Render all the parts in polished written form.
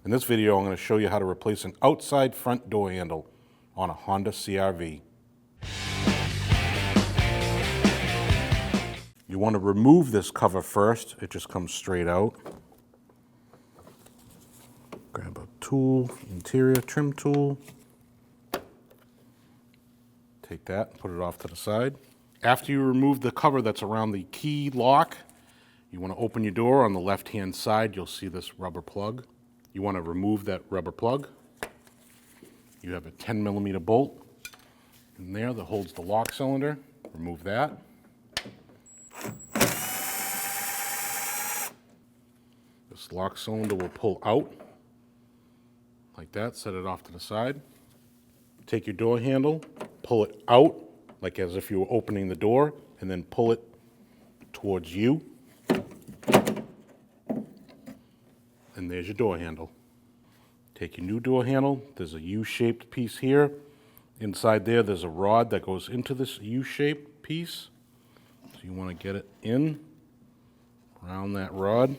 In this video, I'm going to show you how to replace an outside front door handle on a Honda CR-V. You want to remove this cover first. It just comes straight out. Grab a tool, interior trim tool. Take that and put it off to the side. After you remove the cover that's around the key lock, you want to open your door. On the left-hand side, you'll see this rubber plug. You want to remove that rubber plug. You have a 10mm bolt in there that holds the lock cylinder. Remove that. This lock cylinder will pull out like that. Set it off to the side. Take your door handle, pull it out like as if you were opening the door, and then pull it towards you. And there's your door handle. Take your new door handle. There's a U-shaped piece here. Inside there's a rod that goes into this U-shaped piece. So you want to get it in around that rod.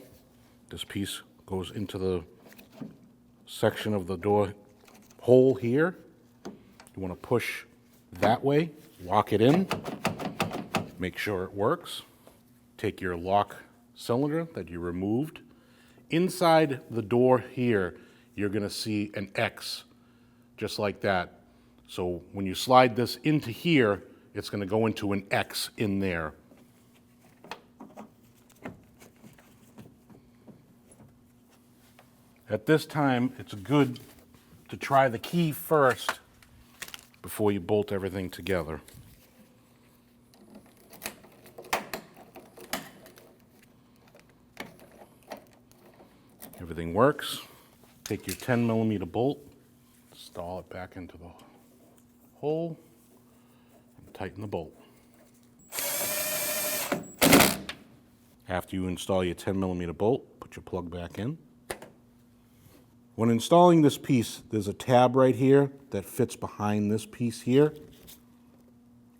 This piece goes into the section of the door hole here. You want to push that way, lock it in, make sure it works. Take your lock cylinder that you removed. Inside the door here, you're going to see an X, just like that. So when you slide this into here, it's going to go into an X in there. At this time, it's good to try the key first before you bolt everything together. Everything works. Take your 10mm bolt, install it back into the hole, and tighten the bolt. After you install your 10mm bolt, put your plug back in. When installing this piece, there's a tab right here that fits behind this piece here.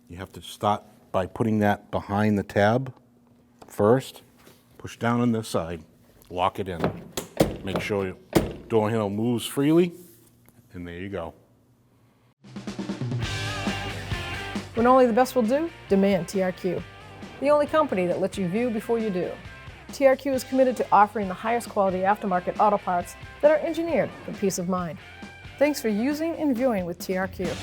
You have to start by putting that behind the tab first. Push down on this side, lock it in. Make sure your door handle moves freely, and there you go. When only the best will do, demand TRQ. The only company that lets you view before you do. TRQ is committed to offering the highest quality aftermarket auto parts that are engineered for peace of mind. Thanks for using and viewing with TRQ.